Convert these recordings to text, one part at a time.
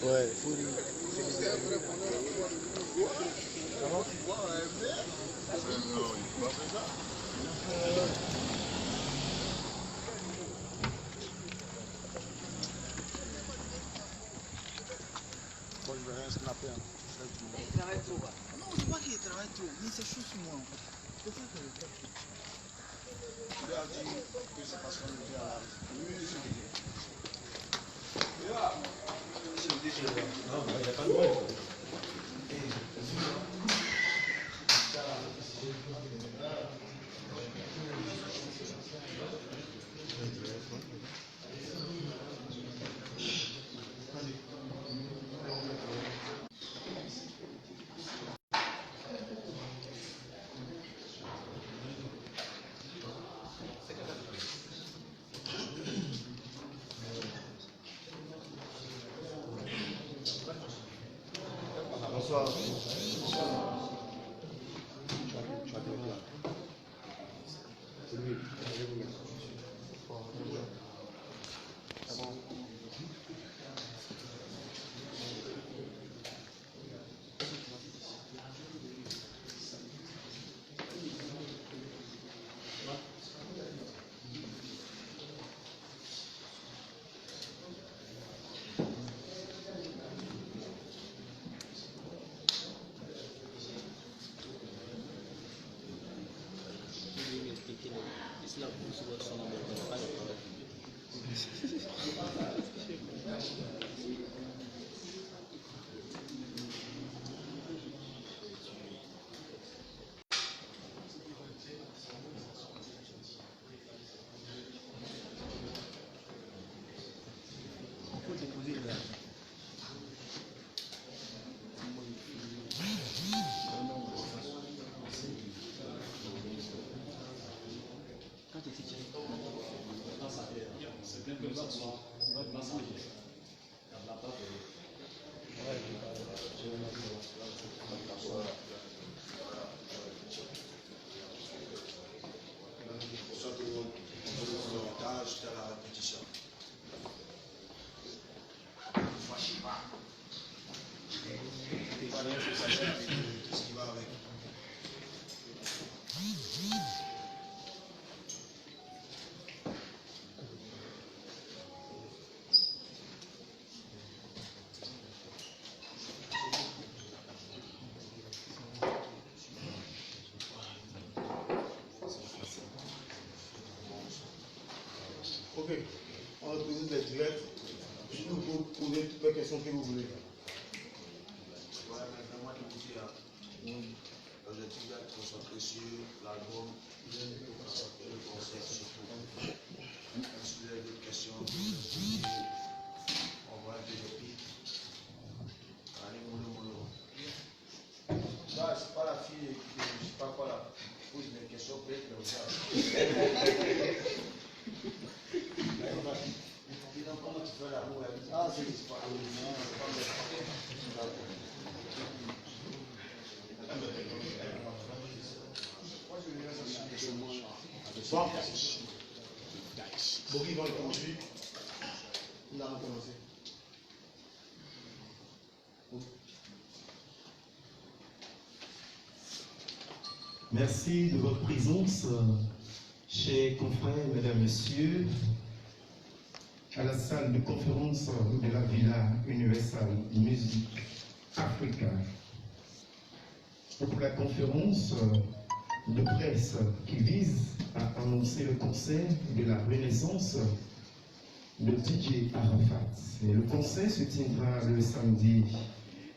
Ouais. Bon, je vais rien snapper. Il travaille trop. Non, c'est pas qu'il travaille trop, mais c'est chaud sur moi en fait. C'est ça que je fais. Il a dit que c'est parce qu'on était à la non, il n'y a pas de mal. Bonsoir. Ok, on va poser des directs. Vous pouvez poser toutes les questions que vous voulez. Ouais, mais vraiment, je vous dis, l'objectif d'être concentré sur l'album et le concept surtout. Si vous avez d'autres questions, on va être des pics. Allez, mollo. Là, c'est pas la fille qui ne sais pas quoi là. Pose des questions, peut-être comme ça. Comment tu fais l'amour? Ah, c'est pas Bon. Boris va le conduire. On a recommencé. Merci de votre présence, chers confrères, mesdames, messieurs, à la salle de conférence de la Villa Universal Music Africa. Pour la conférence de presse qui vise à annoncer le concert de la Renaissance de DJ Arafat. Et le concert se tiendra le samedi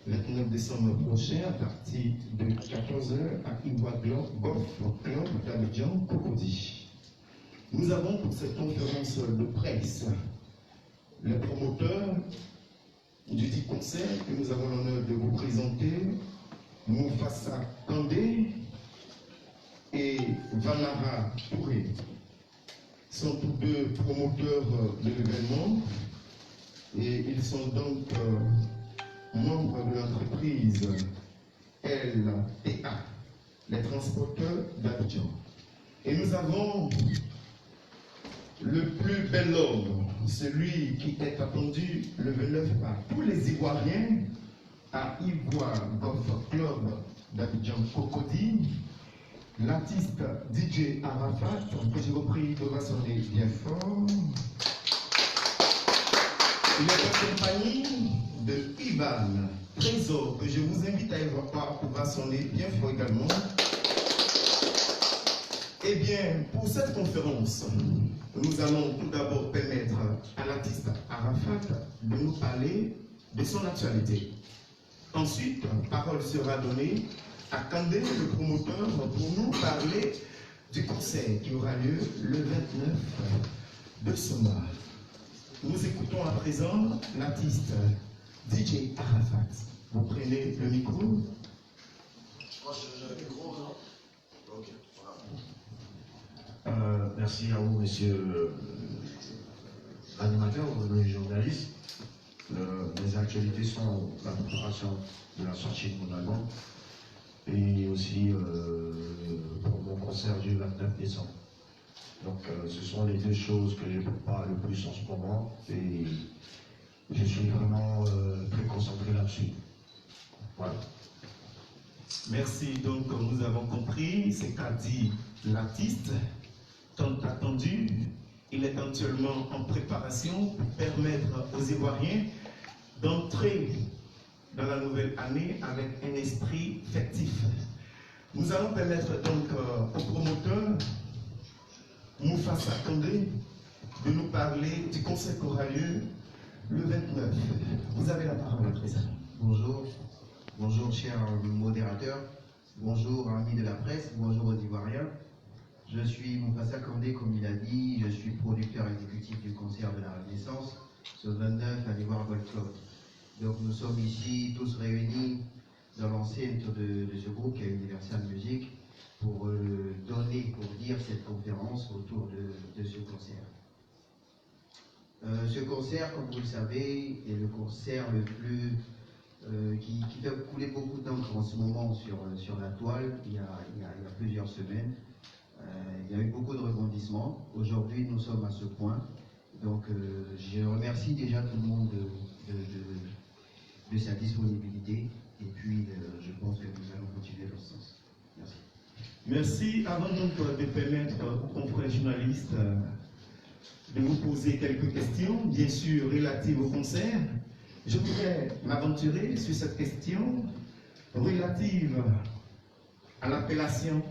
29 décembre prochain à partir de 14h à Iwa Golf Club d'Abidjan, Cocody. Nous avons pour cette conférence de presse le promoteur du dit concert que nous avons l'honneur de vous présenter, Moufassa Kandé et Vanara Touré. Sont tous deux promoteurs de l'événement et ils sont donc membres de l'entreprise LTA, les transporteurs d'Abidjan. Et nous avons le plus bel homme celui qui est attendu le 29 par tous les Ivoiriens à Ivoire Golf Club d'Abidjan Cocody, l'artiste DJ Arafat, que je vous prie de rassembler bien fort. Il est accompagné de Ivan Trésor, que je vous invite à y voir pour rassembler bien fort également. Eh bien, pour cette conférence, nous allons tout d'abord permettre à l'artiste Arafat de nous parler de son actualité. Ensuite, parole sera donnée à Kandé, le promoteur, pour nous parler du concert qui aura lieu le 29 de ce mois. Nous écoutons à présent l'artiste DJ Arafat. Vous prenez le micro. Moi, j'ai le micro, non? Ok, voilà. Merci à vous, monsieur l'animateur, les journalistes. Les actualités sont la préparation de la sortie de mon album et aussi pour mon concert du 29 décembre. Donc ce sont les deux choses que je prépare le plus en ce moment et je suis vraiment très concentré là-dessus. Voilà. Merci. Donc, comme nous avons compris, c'est qu'a dit l'artiste, tant attendu. Il est actuellement en préparation pour permettre aux Ivoiriens d'entrer dans la nouvelle année avec un esprit festif. Nous allons permettre donc au promoteur Moufassa Kandé de nous parler du concert qui aura lieu le 29. Vous avez la parole à présent. Bonjour, bonjour chers modérateurs, bonjour amis de la presse, bonjour aux Ivoiriens. Je suis Moufassa Kandé, comme il a dit, je suis producteur exécutif du concert de la Renaissance, ce 29 à l'Ivoire Golf Club. Donc nous sommes ici tous réunis dans l'enceinte de ce groupe qui est Universal Music pour dire cette conférence autour de ce concert. Ce concert, comme vous le savez, est le concert le plus qui fait couler beaucoup d'encre en ce moment sur la toile. Il y a plusieurs semaines. Il y a eu beaucoup de rebondissements. Aujourd'hui, nous sommes à ce point. Donc, je remercie déjà tout le monde de sa disponibilité. Et puis, je pense que nous allons continuer dans ce sens. Merci. Merci. Avant donc de permettre aux confrères journalistes de vous poser quelques questions, bien sûr relatives au concert, je voudrais m'aventurer sur cette question relative à l'appellation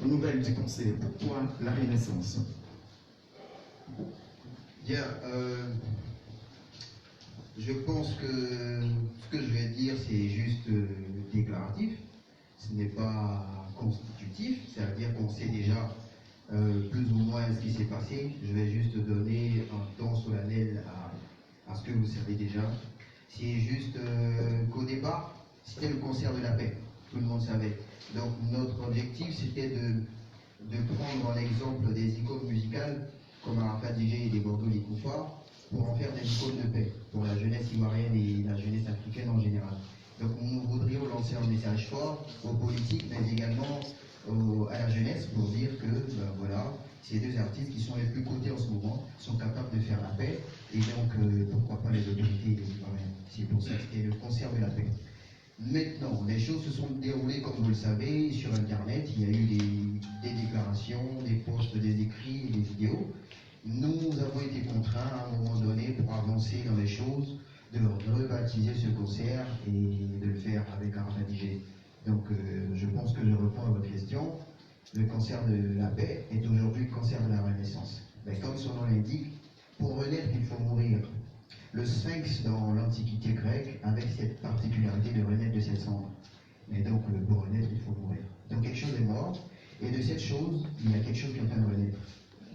nouvelle du concert. Pourquoi la Renaissance? Bien, je pense que ce que je vais dire, c'est juste déclaratif. Ce n'est pas constitutif, c'est-à-dire qu'on sait déjà plus ou moins ce qui s'est passé. Je vais juste donner un temps solennel à ce que vous savez déjà. C'est juste qu'au départ, c'était le concert de la paix. Tout le monde savait. Donc notre objectif, c'était de prendre l'exemple des icônes musicales comme Arafat DJ et des Bordeaux les Koufars pour en faire des icônes de paix pour la jeunesse ivoirienne et la jeunesse africaine en général. Donc nous voudrions lancer un message fort aux politiques, mais également à la jeunesse pour dire que voilà, ces deux artistes qui sont les plus cotés en ce moment sont capables de faire la paix et donc pourquoi pas les autorités des Ivoiriens. C'est pour ça que c'était le concert de la paix. Maintenant, les choses se sont déroulées comme vous le savez sur Internet. Il y a eu des déclarations, des posts, des écrits, des vidéos. Nous avons été contraints à un moment donné pour avancer dans les choses, de rebaptiser ce concert et de le faire avec Arafat DJ. Donc je pense que je réponds à votre question. Le concert de la paix est aujourd'hui le concert de la Renaissance. Mais comme son nom l'indique, pour renaître, il faut mourir. Le sphinx dans l'Antiquité grecque avec cette particularité de renaître de cette cendre. Et donc pour renaître, il faut mourir. Donc quelque chose est mort, et de cette chose, il y a quelque chose qui est en train de renaître.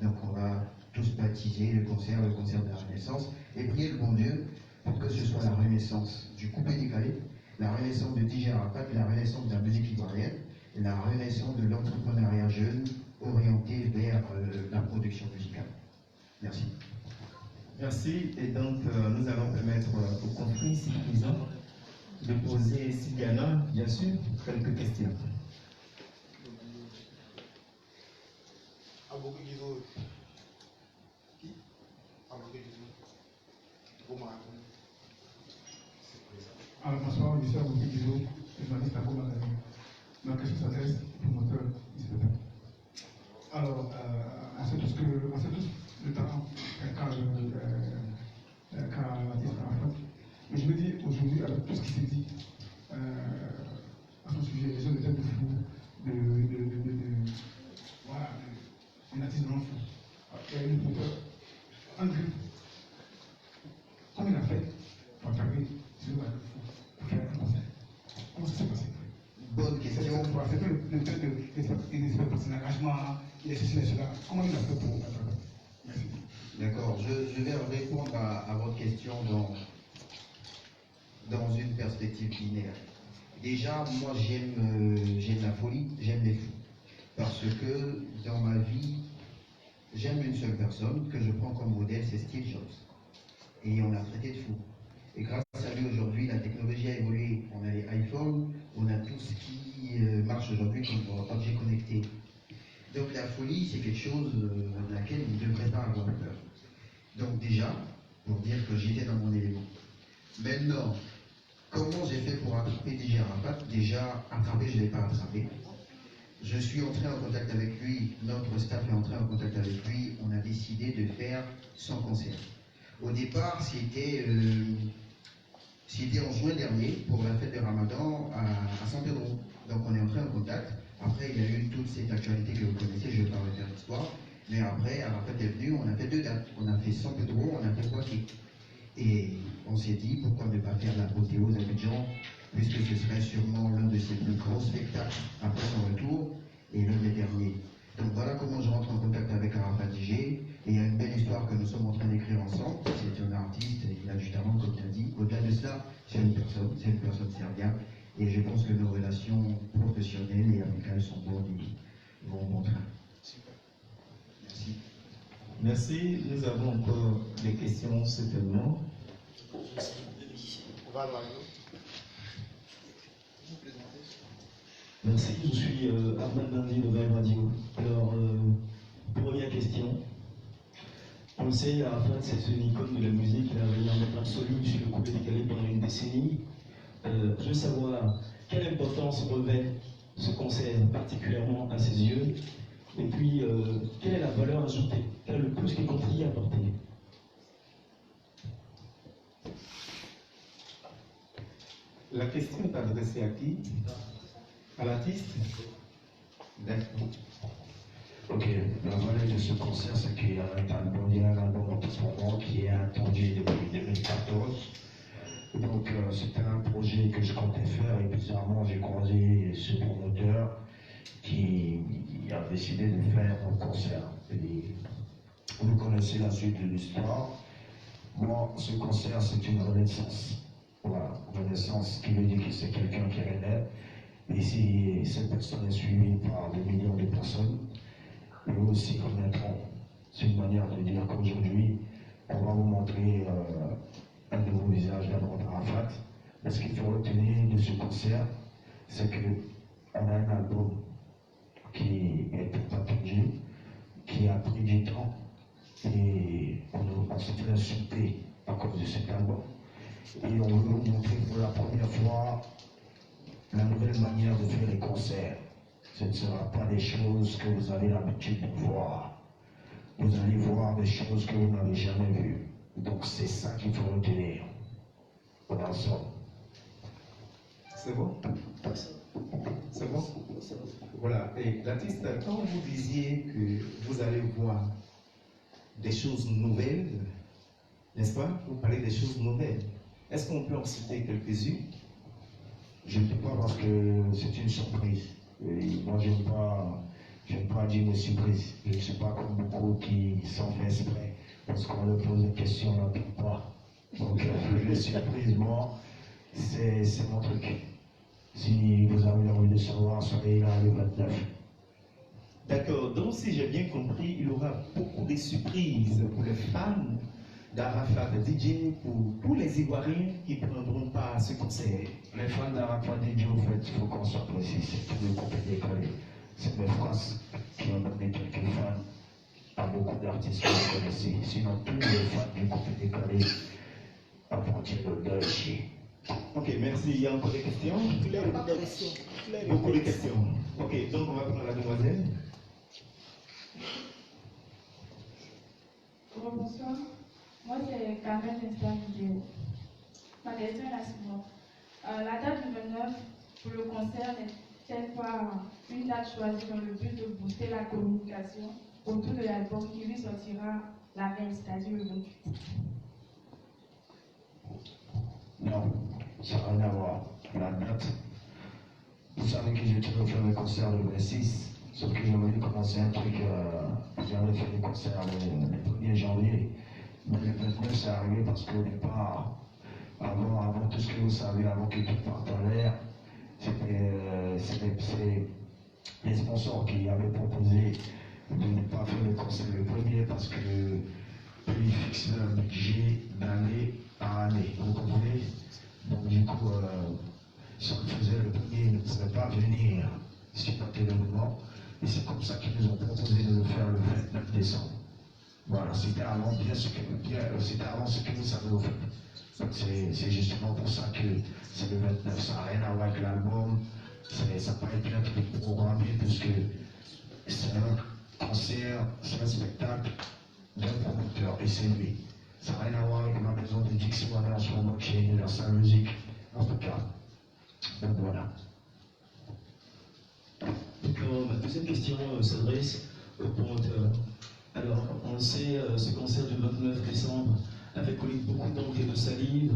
Donc on va tous baptiser le concert de la Renaissance, et prier le bon Dieu pour que ce soit la renaissance du coupé décalé, la renaissance de DJ Arafat, la renaissance de la musique ivoirienne, et la renaissance de l'entrepreneuriat jeune orienté vers la production musicale. Merci. Merci. Et donc, nous allons permettre aux confrères ici présents de poser, s'il y en a, bien sûr, quelques questions. Aboukoudizo. Qui? Aboukoudizo. Guizot, journaliste à Beau Magazine. Ma question s'adresse au promoteur du spectacle. Alors, on sait tous le talent qu'a l'artiste Arafat. Mais je me dis aujourd'hui, avec tout ce qui s'est dit à son sujet, les gens de tête de fou, voilà, un artiste de l'enfant. Il y a une promoteur, André. Comment il a fait pour attraper ce gars de fou pour faire un concert? Comment ça s'est passé? Bonne question. C'est pas le fait qu'il espère passer l'engagement, il est ceci et cela. Comment il a fait pour attraper? Merci. D'accord, je vais répondre à votre question dans une perspective binaire. Déjà, moi j'aime la folie, j'aime les fous. Parce que dans ma vie, j'aime une seule personne que je prends comme modèle, c'est Steve Jobs. Et on l'a traité de fou. Et grâce à lui aujourd'hui, la technologie a évolué. On a les iPhones, on a tout ce qui marche aujourd'hui comme objet connecté. Donc la folie, c'est quelque chose de laquelle il ne devrait pas avoir peur. Donc déjà, pour dire que j'étais dans mon élément. Maintenant, comment j'ai fait pour attraper DJ Arafat? Déjà, attraper, je ne l'ai pas attrapé. Je suis entré en contact avec lui, notre staff est entré en contact avec lui, on a décidé de faire 100 concerts. Au départ, c'était en juin dernier pour la fête de Ramadan à San Pedro. Donc on est entré en contact. Après, il y a eu toute cette actualité que vous connaissez, je ne vais pas refaire l'histoire. Mais après, Arafat est venu, on a fait 2 dates. On a fait San Pedro, on a fait Poitiers. Et on s'est dit, pourquoi ne pas faire l'apothéose avec Jean, puisque ce serait sûrement l'un de ses plus grands spectacles après son retour, et l'un des derniers. Donc voilà comment je rentre en contact avec Arafat DJ. Et il y a une belle histoire que nous sommes en train d'écrire ensemble. C'est un artiste, il a du talent, comme tu as dit. Au-delà de cela, c'est une personne serviable. Et je pense que nos relations professionnelles et amicales sont bonnes et vont bon train. Merci. Merci. Nous avons encore des questions certainement. Merci, je suis Ahmed Bandi de Vibe Radio. Alors, première question. On sait, Arafat, c'est une icône de la musique, il a régné en maître absolu sur le coupé décalé pendant une décennie. Je veux savoir quelle importance revêt ce concert particulièrement à ses yeux, et puis quelle est la valeur ajoutée, quel est le plus qu'il continue à apporter. La question est adressée à qui? À l'artiste? D'accord. Ok, la valeur de ce concert, c'est qu'il y a un album en ce moment qui est attendu depuis 2014. Donc c'était un projet que je comptais faire et bizarrement j'ai croisé ce promoteur qui a décidé de faire un concert. Et vous connaissez la suite de l'histoire. Moi, ce concert, c'est une renaissance. Voilà, renaissance qui veut dire que c'est quelqu'un qui renaît. Et si cette personne est suivie par des millions de personnes, eux aussi renaîtront. C'est une manière de dire qu'aujourd'hui, on va vous montrer un nouveau visage d'abord d'Arafat. Mais ce qu'il faut retenir de ce concert, c'est qu'on a un album qui est attendu, qui a pris du temps, et on s'est fait insulter à cause de cet album. Et on veut vous montrer pour la première fois la nouvelle manière de faire les concerts. Ce ne sera pas des choses que vous avez l'habitude de voir. Vous allez voir des choses que vous n'avez jamais vues. Donc c'est ça qu'il faut retenir. On en sort. C'est bon? C'est bon? Voilà. Et l'artiste, quand vous disiez que vous allez voir des choses nouvelles, n'est-ce pas? Vous parlez des choses nouvelles. Est-ce qu'on peut en citer quelques-unes? Je ne peux pas parce que c'est une surprise. Et moi, j'aime pas dire une surprise. Je ne suis pas comme beaucoup qui s'en fait exprès. Parce qu'on leur pose une question, on n'entend pas. Donc, les surprises, moi, c'est mon truc. Si vous avez envie de savoir, soyez là le 29. D'accord. Donc, si j'ai bien compris, il y aura beaucoup de surprises pour les fans d'Arafat DJ, pour tous les Ivoiriens qui prendront part à ce concert. Les fans d'Arafat DJ, en fait, il faut qu'on soit précis, c'est tous les coupés décalés. C'est mes France qui ont donné quelques fans à beaucoup d'artistes que vous connaissez. Sinon, tous les fans du coupé décalé appartiennent au Deutsche. Ok, merci. Il y a encore des questions? Beaucoup de questions. Ok, donc on va prendre la demoiselle. Bonsoir. Moi, c'est Carmen Instant Vidéo. Ma question est la suivante. La date du 29 pour le concert n'est-elle pas une date choisie dans le but de booster la communication autour de l'album qui lui sortira la veille, c'est-à-dire le 28? Non, ça n'a rien à voir. La date, vous savez que j'ai toujours fait le concert le 26, sauf que j'ai voulu commencer un truc, j'avais fait le concert le 1er janvier. Mais le 29, c'est arrivé parce qu'au départ, avant tout ce que vous savez, avant que tout parte en l'air, c'était les sponsors qui avaient proposé de ne pas faire le concert le premier parce que ils fixent leur budget d'année par année. Vous comprenez? Donc du coup, si on faisait le premier, ils ne pouvaient pas venir supporter l'événement. Et c'est comme ça qu'ils nous ont proposé de le faire le 29 décembre. Voilà, c'était avant c'était avant ce que nous savions faire. Donc c'est justement pour ça que c'est le 29. Ça n'a rien à voir avec l'album. Ça paraît bien que le programmé puisque c'est un concert, c'est un spectacle d'un promoteur et c'est lui. Ça n'a rien à voir avec ma maison de Dixie en ce moment qui est Universal Music, en tout cas. Donc voilà. Donc ma deuxième question s'adresse au promoteur. Alors, on le sait, ce concert du 29 décembre avait collé beaucoup d'encre et de salive,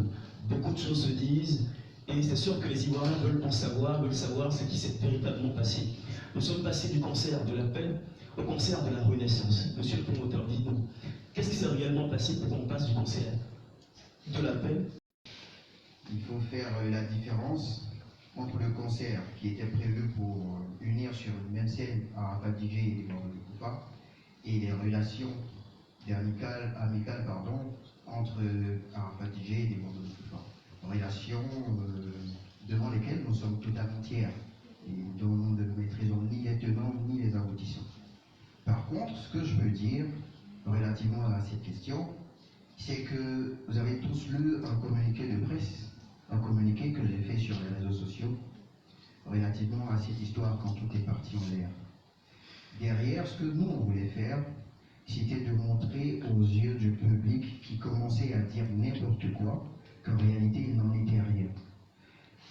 beaucoup de choses se disent, et c'est sûr que les Ivoiriens veulent savoir ce qui s'est véritablement passé. Nous sommes passés du concert de la paix au concert de la Renaissance. Monsieur le promoteur, dites-nous, qu'est-ce qui s'est réellement passé pour qu'on passe du concert de la paix? Il faut faire la différence entre le concert qui était prévu pour unir sur une même scène Arafat DJ et les membres du Koufa et les relations amicales entre Arafat DJ et les membres du Koufa. Relations devant lesquelles nous sommes totalement tiers et dont nous ne maîtrisons ni les tenants ni les aboutissants. Par contre, ce que je peux dire relativement à cette question, c'est que vous avez tous lu un communiqué de presse, un communiqué que j'ai fait sur les réseaux sociaux relativement à cette histoire quand tout est parti en l'air. Derrière, ce que nous on voulait faire, c'était de montrer aux yeux du public qui commençait à dire n'importe quoi, qu'en réalité il n'en était rien.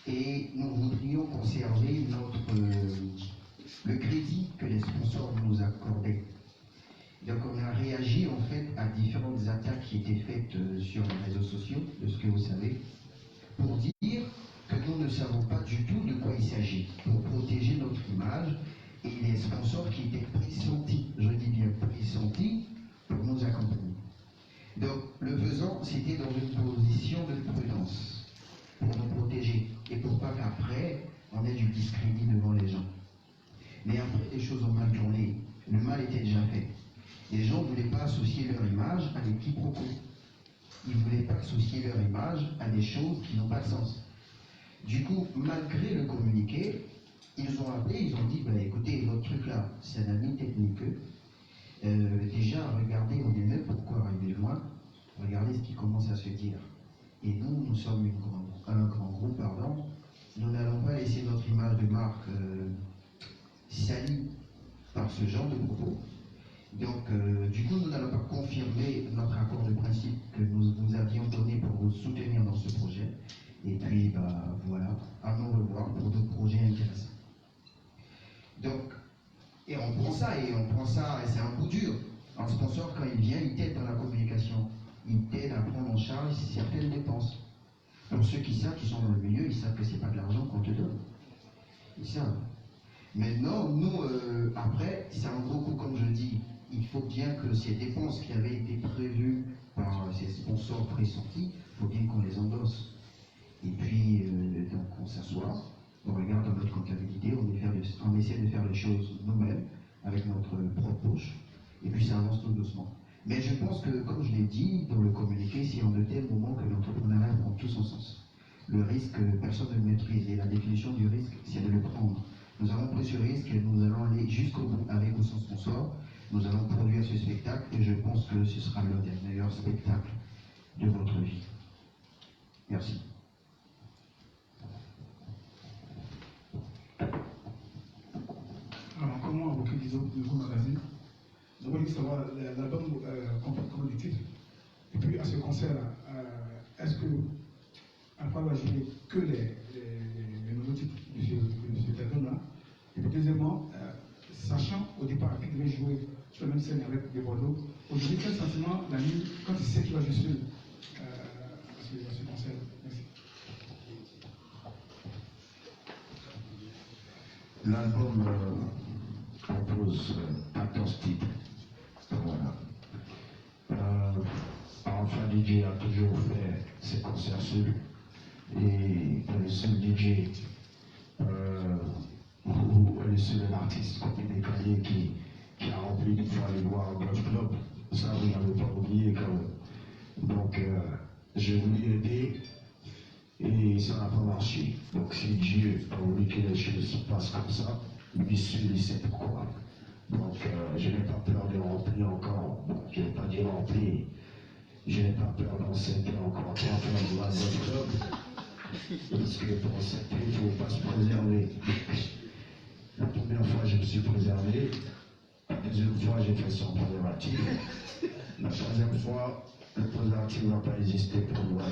Et nous voudrions conserver le crédit que les sponsors nous accordaient. Donc on a réagi en fait à différentes attaques qui étaient faites sur les réseaux sociaux, de ce que vous savez, pour dire que nous ne savons pas du tout de quoi il s'agit, pour protéger notre image et les sponsors qui étaient pressentis, je dis bien pressentis, pour nous accompagner. Donc le faisant, c'était dans une position de prudence, pour nous protéger et pour pas qu'après on ait du discrédit devant les gens. Mais après, les choses ont mal tourné, le mal était déjà fait. Les gens ne voulaient pas associer leur image à des quiproquos. Ils ne voulaient pas associer leur image à des choses qui n'ont pas de sens. Du coup, malgré le communiqué, ils ont appelé, ils ont dit, bah, écoutez, votre truc là, c'est un ami technique. Déjà, regardez, on est même pourquoi arriver loin, regardez ce qui commence à se dire. Et nous sommes un grand groupe, pardon, nous n'allons pas laisser notre image de marque salie par ce genre de propos. Donc, du coup, nous n'allons pas confirmer notre accord de principe que nous vous avions donné pour vous soutenir dans ce projet. Et puis, bah, voilà, à nous revoir pour d'autres projets intéressants. Donc, et on prend ça, et c'est un coup dur. Un sponsor, quand il vient, il t'aide dans la communication. Il t'aide à prendre en charge certaines dépenses. Pour ceux qui savent, qui sont dans le milieu, ils savent que ce n'est pas de l'argent qu'on te donne. Ils savent. Maintenant, nous, après, c'est un gros coup, comme je dis. Il faut bien que ces dépenses qui avaient été prévues par ces sponsors pressentis, il faut bien qu'on les endosse. Et puis, donc, on s'assoit, on regarde dans notre comptabilité, on essaie de faire les choses nous-mêmes, avec notre propre poche, et puis ça avance tout doucement. Mais je pense que, comme je l'ai dit dans le communiqué, c'est en de tels moments que l'entrepreneuriat prend tout son sens. Le risque, personne ne le maîtrise, et la définition du risque, c'est de le prendre. Nous avons pris ce risque et nous allons aller jusqu'au bout avec ou sans sponsor. Nous allons produire ce spectacle et je pense que ce sera l'un des meilleurs spectacles de votre vie. Merci. voulu savoir l'album comment du titre. Et puis à ce concert-là, est-ce que Alpha va jouer que les nouveaux titres de cet album-là? Et puis deuxièmement, sachant au départ qu'il devait jouer sur la même scène avec des Bordeaux, aujourd'hui quel sentiment la nuit quand il sait qu'il va jouer seul à ce concert? Merci. L'album propose 14 titres. Voilà. Enfin, DJ a toujours fait ses concerts seuls. Et le seul DJ, ou le seul artiste côté décalé qui a rempli une fois les lois au Golf Club, ça vous n'avez pas oublié quand même. Donc, je voulais aider. Et ça n'a pas marché. Donc si Dieu a voulu que les choses se passent comme ça, lui seul il sait pourquoi. Donc je n'ai pas peur de remplir encore. Bon, je n'ai pas dit remplir. Je n'ai pas peur d'enseigner encore 3 fois de la club. Parce que pour enseigner, il ne faut pas se préserver. La première fois, je me suis préservé. La deuxième fois, j'ai fait sans préservatif. La troisième fois, le préservatif n'a pas existé pour moi.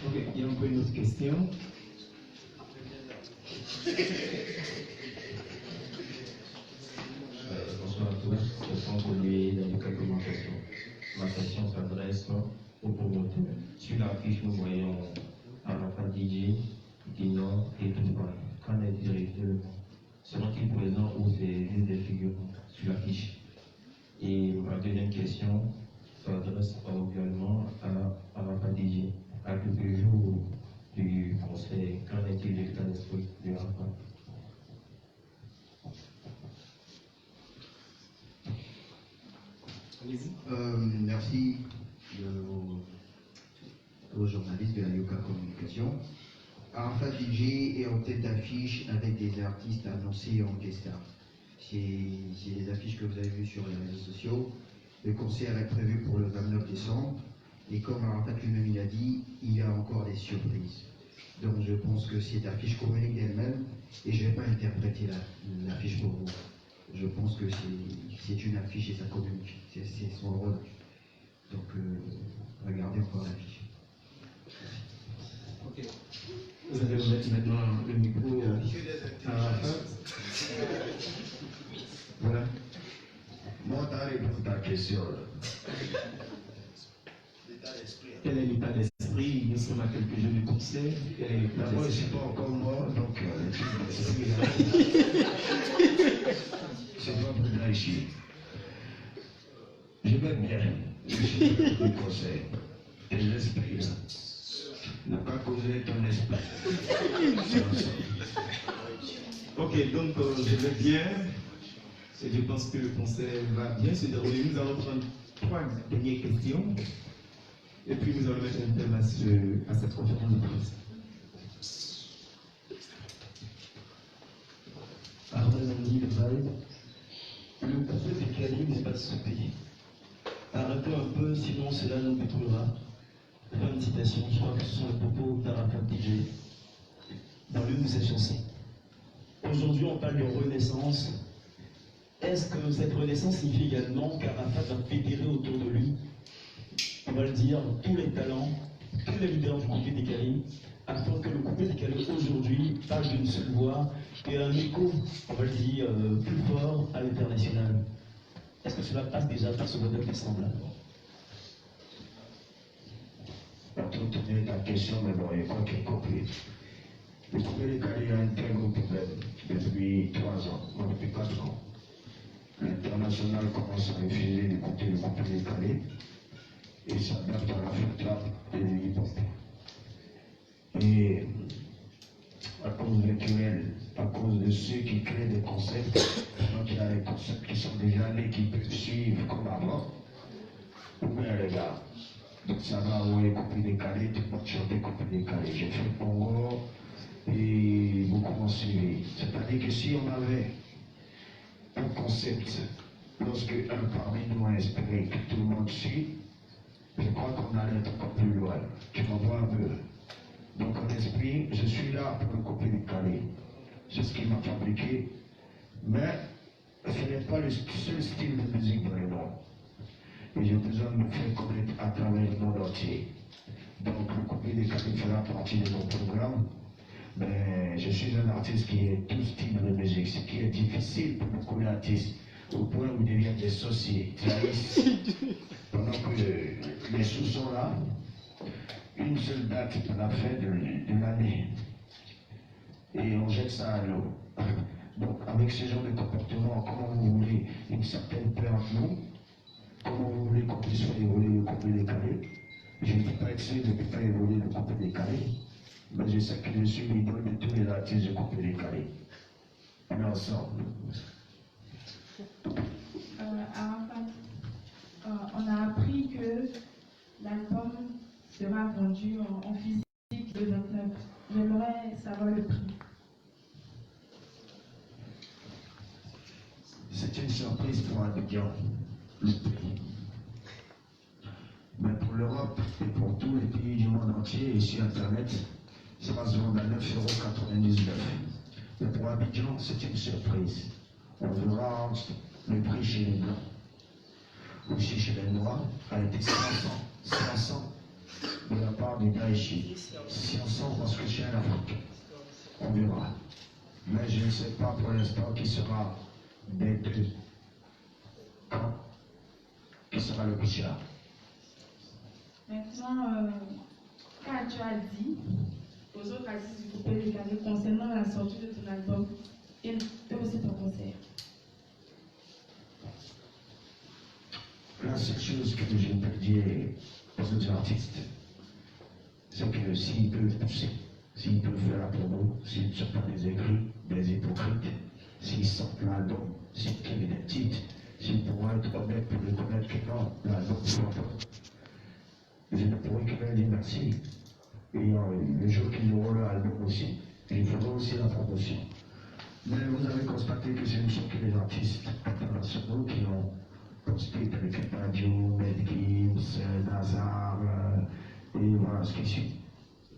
Ok, il y a encore une autre question. Bonsoir à tous, je suis Olivier d'Aduca Communication. Ma question s'adresse aux promoteurs. Sur l'affiche, nous voyons Arafat DJ, Dino et Touba. Qu'en est-il réellement? Seront-ils présents ou c'est juste des figures sur l'affiche? Et ma deuxième question s'adresse également à Arafat DJ. À quelques jours du conseil, qu'en est-il de l'état d'esprit de Arafat? Merci aux journalistes de la Yoka Communication. Arafat DJ est en tête d'affiche avec des artistes annoncés en guest star. C'est les affiches que vous avez vues sur les réseaux sociaux. Le concert est prévu pour le 29 décembre. Et comme Arafat lui-même il a dit, il y a encore des surprises. Donc je pense que cette affiche communique d'elle-même et je ne vais pas interpréter l'affiche pour vous. Je pense que c'est une affiche et ça communique. C'est son rôle. Donc regardez encore l'affiche. Ok. Vous allez remettre maintenant le micro à Arafat. Voilà. Moi, tu as répondu à ta question. Quel est l'état d'esprit? Nous sommes à quelques jours du concert. D'abord, je ne suis pas encore mort, donc c'est pas pour là ici. Je vais bien. Je suis du conseil. Et l'esprit, là, n'a pas causé ton esprit. Ok, donc je vais bien. Et je pense que le concert va bien se dérouler. Nous allons prendre 3 dernières questions. Et puis nous allons mettre un thème à cette conférence de presse. Arnaud Zandy, le Vibe. Le conseil des Cali n'est pas stoppé. Arrêtez un peu, sinon cela nous détruira. Fin de citation, je crois que ce sont les propos d'Arafat DJ dans l'une de ses chansons. Aujourd'hui, on parle de renaissance. Est-ce que cette renaissance signifie également qu'Arafat va fédérer autour de lui, on va le dire, tous les talents, tous les leaders du coupé décalé, afin que le coupé décalé aujourd'hui parle d'une seule voix et un écho, on va le dire, plus fort à l'international? Est-ce que cela passe déjà par ce modèle décembre-là? Pour tout tenir ta question, mais bon, il n'y a pas qu'elle complète. Le coupé décalé a un très gros problème depuis 3 ans, non, depuis 4 ans. L'international commence à refuser d'écouter le coupé décalé et s'adapte à la flûte et l'hip-hop. Et à cause des querelles, à cause de ceux qui créent des concepts, donc il y a des concepts qui sont déjà nés, qui peuvent suivre comme avant, ou bien les gars. Donc ça va, ouais, coupé décalé, tout le monde chante des coupés décalés. J'ai fait le Congo et beaucoup m'ont suivi. C'est-à-dire que si on avait un concept, lorsque un parmi nous a inspiré que tout le monde suit, je crois qu'on allait être encore plus loin. Tu comprends un peu? Donc en esprit, je suis là pour le couper décalé. C'est ce qui m'a fabriqué Mais ce n'est pas le seul style de musique dans le monde. Et j'ai besoin de me faire connaître à travers le monde entier. Donc le coupé décalé fera partie de mon programme. Mais je suis un artiste qui est tout style de musique, ce qui est difficile pour beaucoup d'artistes, au point où ils deviennent des sorciers. Pendant que les sous sont là, une seule date à la fin de l'année. Et on jette ça à l'eau. Donc avec ce genre de comportement, comment vous voulez une certaine paix entre nous, comment vous voulez qu'on puisse faire évoluer le couple décalé. Je ne peux pas essayer de faire évoluer le couple décalé, mais je sais que je suis l'idole de tous les artistes du couple décalé. On est ensemble. On a appris que l'album sera vendu en physique le 29. J'aimerais savoir le prix. C'est une surprise pour Abidjan, le prix. Mais pour l'Europe et pour tous les pays du monde entier et sur Internet, ça va se vendre à 9,99 €. Mais pour Abidjan, c'est une surprise. On verra le prix chez les Blancs. Aussi chez les Noirs, a été 500 de la part du Daeshi. 500 parce que c'est un Africain. On verra. Mais je ne sais pas pour l'instant qui sera des deux. Quand qui sera le Richard. Maintenant, quand tu as dit aux autres artistes du coupé décalé concernant la sortie de ton album et aussi ton concert. La seule chose que je peux dire aux autres artistes, c'est que s'ils peuvent pousser, s'ils peuvent faire la promo, s'ils ne sont pas des écrits, des hypocrites, s'ils sortent l'album, s'ils écrivent des titres, s'ils pourront être honnêtes pour reconnaître que non, l'album est bon. Je ne pourrais que leur dire merci. Et le jour qu'ils auront leur album aussi, il faudra aussi la promotion. Mais vous avez constaté que ce ne sont que les artistes internationaux qui ont posté avec Radio, Mad Gibbs, Nazar, et voilà ce qui suit.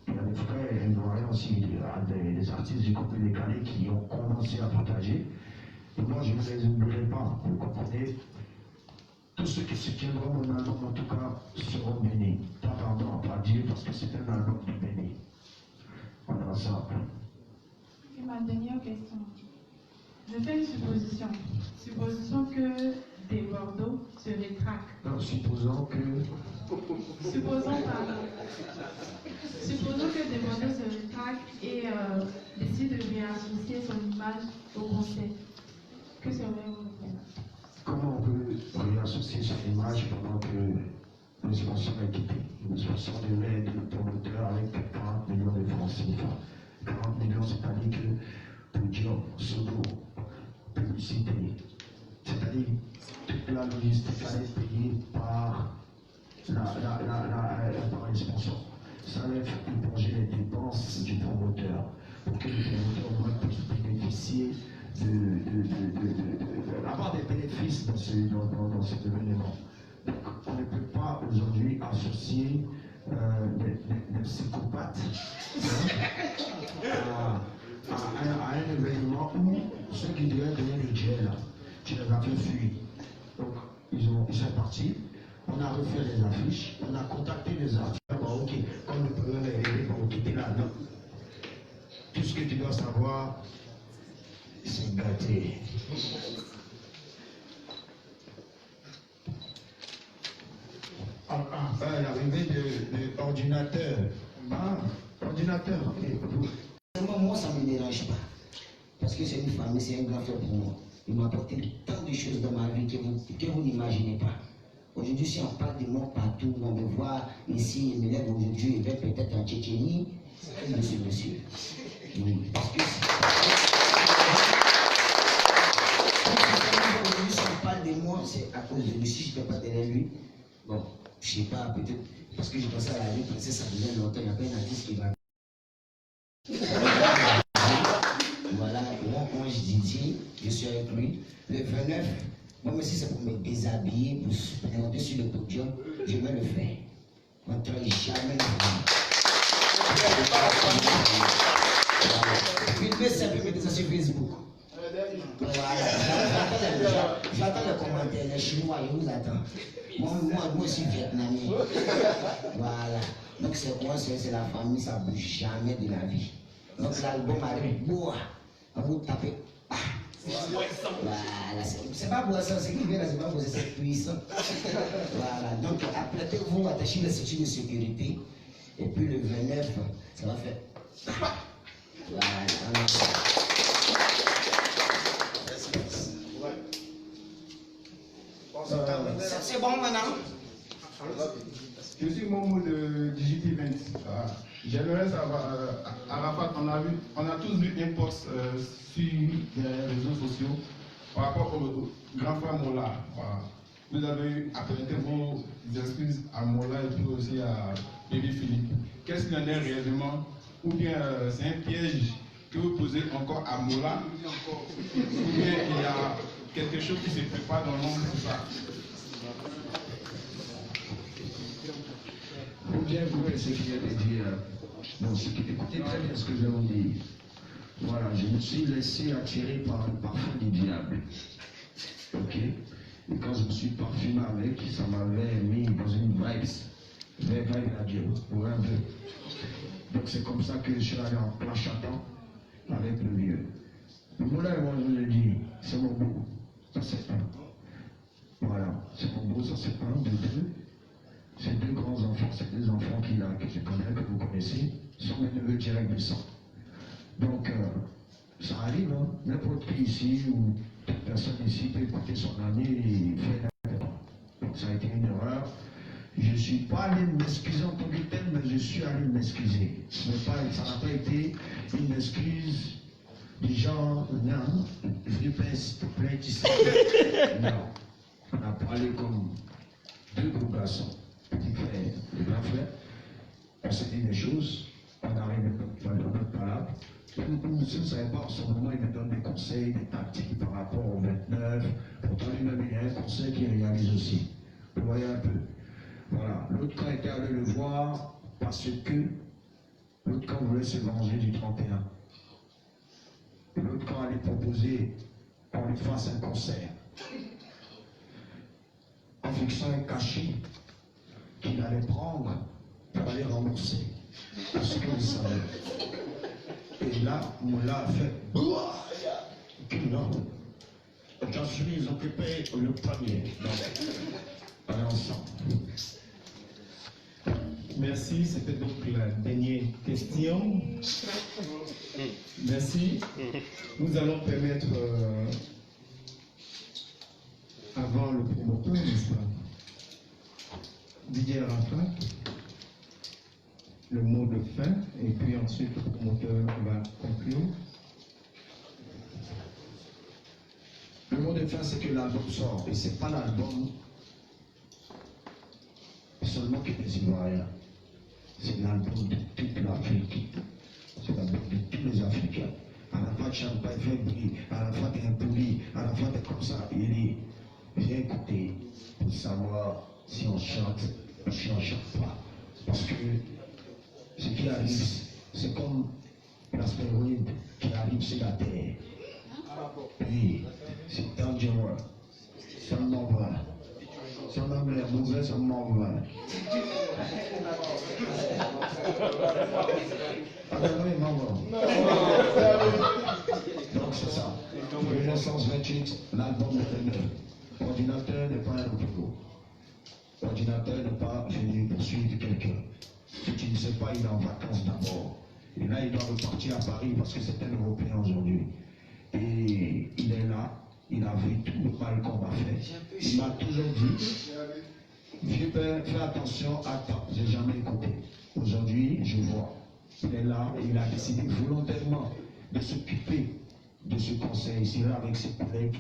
Il y a des frères ivoiriens aussi, des artistes du couple décalé qui ont commencé à partager. Et moi, je ne les oublierai pas, vous comprenez. Tous ceux qui soutiendront mon album, en tout cas, seront bénis. Pas par moi, par Dieu, parce que c'est un album de béni. On est ensemble. Et ma dernière question. Je fais une supposition. Supposition que des Bordeaux se rétractent. Non, supposons que Supposons que des Bordeaux se rétractent et décident de réassocier son image au conseil. Que serait-vous? comment on peut réassocier son image pendant que le sponsor est quitté. Le sponsor de l'aide de promoteur avec 40 millions de francs CFA. 40 millions, c'est-à-dire que podium, solo, publicité, c'est-à-dire toute la logistique elle est payée par les sponsors. Ça va éponger les dépenses du promoteur pour que le promoteur puisse bénéficier avoir des bénéfices dans cet événement. Donc, on ne peut pas aujourd'hui associer des psychopathes à un événement où ceux qui devaient donner le gel, tu les as fait fuir. Donc, ils sont partis. On a refait les affiches, on a contacté les artistes. Bon, ok, comme le problème est réglé, bon, quitter là, non. Tout ce que tu dois savoir, c'est gâté. L'arrivée de ordinateur. Ordinateur. Moi, ça ne me dérange pas. Parce que c'est une famille, c'est un grand frère pour moi. Il m'a apporté tant de choses dans ma vie que vous n'imaginez pas. Aujourd'hui, si on parle de moi partout, on me voit ici, il me lève aujourd'hui, il va peut-être en Tchétchénie. Monsieur. Oui, parce que si on parle de moi, c'est à cause de lui. Si je ne peux pas derrière lui, bon, je ne sais pas, peut-être, parce que je pensais à la vie, parce que ça faisait longtemps, il n'y a pas un artiste qui va. Voilà, moi je Didier, je suis avec lui. Le 29, moi si c'est pour me déshabiller, pour monter sur le podium, je vais le faire. On ne travaille jamais le faire. Filmez ça, puis mettez ça sur Facebook. Voilà. J'attends les commentaires, les Chinois, je vous attends. Moi aussi vietnamien. Voilà. Donc c'est quoi? C'est la famille, ça ne bouge jamais de la vie. Donc l'album arrive, boah, vous tapez. Voilà, c'est pas pour ça, ce qui vient là, c'est pas pour ça, c'est puissant. Voilà, donc apprêtez-vous, attachez les ceintures de sécurité, et puis le 29, ça va faire. Voilà. C'est bon maintenant? Je suis Momo de Digit Event. J'aimerais savoir, Arafat, on a tous vu un post sur les réseaux sociaux par rapport au grand frère Mola. Voilà. Vous avez apporté vos excuses à Mola et puis aussi à Bébé Philippe. Qu'est-ce qu'il en est réellement? Ou bien c'est un piège que vous posez encore à Mola? Ou bien il y a quelque chose qui se prépare dans le monde pour ça? Pour bien vous ce qu'il y a de dire, bon, écoutez très bien ce que je vais vous dire. Voilà, je me suis laissé attirer par le parfum du diable. Ok? Et quand je me suis parfumé avec, ça m'avait mis dans une vibe radio, pour un peu. Donc c'est comme ça que je suis allé en plein châtain avec le vieux. Le Mola, moi je vous le dis, c'est mon beau, ça c'est un. Voilà, c'est mon beau, ça c'est un, de deux. Ces deux grands enfants, ces deux enfants qu'il a, que je connais, que vous connaissez, sont mes neveux directs du sang. Donc, ça arrive, hein, n'importe qui ici ou toute personne ici peut écouter son ami et faire n'importe quoi. Donc, ça a été une erreur. Je ne suis pas allé m'excuser en tant que tel, mais je suis allé m'excuser. Ça n'a pas été une excuse du genre, non, je peux s'il te plaît, tu sais. Non, on a parlé comme deux gros garçons. Petit frère, le grand frère, on s'est dit des choses, on arrive à notre parole. Monsieur ne savait pas en ce moment, il me donne des conseils, des tactiques par rapport au 29. Pourtant, lui-même, il y a un conseil qu'il réalise aussi. Vous voyez un peu. Voilà. L'autre camp était allé le voir parce que l'autre camp voulait se venger du 31. L'autre camp allait proposer qu'on lui fasse un concert en fixant un cachet qu'il allait prendre pour aller rembourser ce que vous savez. Et là, Moula a fait non. J'en suis occupé le premier. Donc, allez ensemble. Merci, c'était donc la dernière question. Merci. Nous allons permettre, avant le promoteur, n'est-ce pas, Didier Arafat, le mot de fin, et puis ensuite le promoteur va conclure. Le mot de fin, c'est que l'album sort, et c'est pas l'album seulement que des Ivoiriens. C'est l'album de toute l'Afrique. C'est l'album de tous les Africains. Arafat chante pas, il fait bruit. Arafat est impoli. Arafat est comme ça. Il dit, viens écouter pour savoir si on chante ou si on ne chante pas. Parce que ce qui arrive, c'est comme l'astéroïde qui arrive sur la Terre. Oui, c'est dangereux. Ça m'envoie. Si on a l'air mauvais, ça m'envoie. Ah ben oui, maman. Donc c'est ça. 1928, l'album est neuf. L'ordinateur n'est pas un robot. L'ordinateur n'est pas venu poursuivre quelqu'un. Si tu ne sais pas, il est en vacances d'abord. Et là, il doit repartir à Paris parce que c'est un Européen aujourd'hui. Et il est là. Il a vu tout le mal qu'on a fait. Il m'a toujours dit, vieux père, fais attention, attends, j'ai jamais écouté. Aujourd'hui, je vois. Il est là et il a décidé volontairement de s'occuper de ce conseil. Il sera avec ses collègues,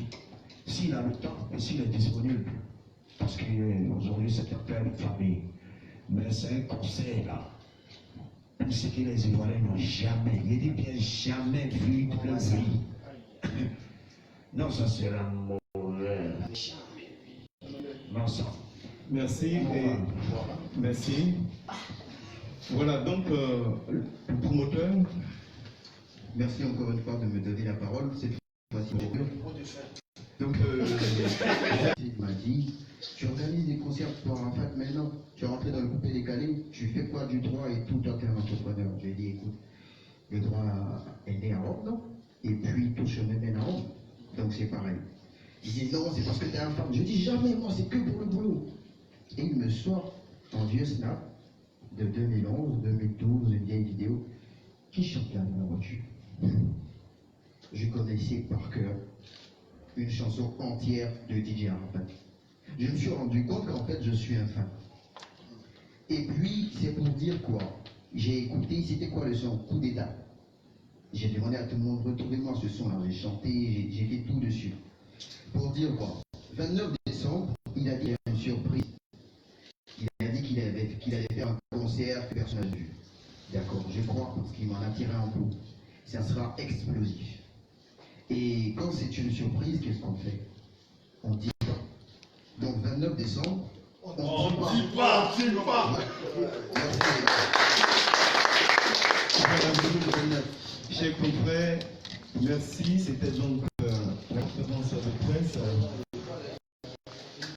s'il a le temps et s'il est disponible. Parce qu'aujourd'hui, c'est un père de famille. Mais c'est un conseil là. Pour ce que les Ivoiriens n'ont jamais, il dit bien jamais vu de leur vie. Non, ça sera mauvais. Non, ça. Merci. Merci. Voilà, donc, le promoteur. Merci encore une fois de me donner la parole. Cette fois-ci, Donc, il m'a dit, tu organises des concerts pour Arafat maintenant, tu es rentré dans le coupé décalé, tu fais quoi du droit et tout, toi t'es un entrepreneur. Je lui ai dit, écoute, le droit est né à Rome, non? Et puis tout chemin mène à Rome. Donc c'est pareil. Il dit non, c'est parce que t'es un femme. Je dis jamais, moi c'est que pour le boulot. Et il me sort un vieux snap de 2011, 2012, une vieille vidéo, qui chante là dans la voiture. Je connaissais par cœur une chanson entière de DJ Arafat. Je me suis rendu compte qu'en fait je suis un fan. Et puis c'est pour dire quoi? J'ai écouté, c'était quoi le son? Coup d'état. J'ai demandé à tout le monde, retrouvez-moi ce son-là. J'ai chanté, j'ai fait tout dessus. Pour dire quoi? 29 décembre, il a dit une surprise. Il a dit qu'il allait faire un concert que personne n'a vu. D'accord, je crois, parce qu'il m'en a tiré un coup. Ça sera explosif. Et quand c'est une surprise, qu'est-ce qu'on fait? On dit pas. Donc 29 décembre, on dit pas. Chers confrères, merci, c'était John.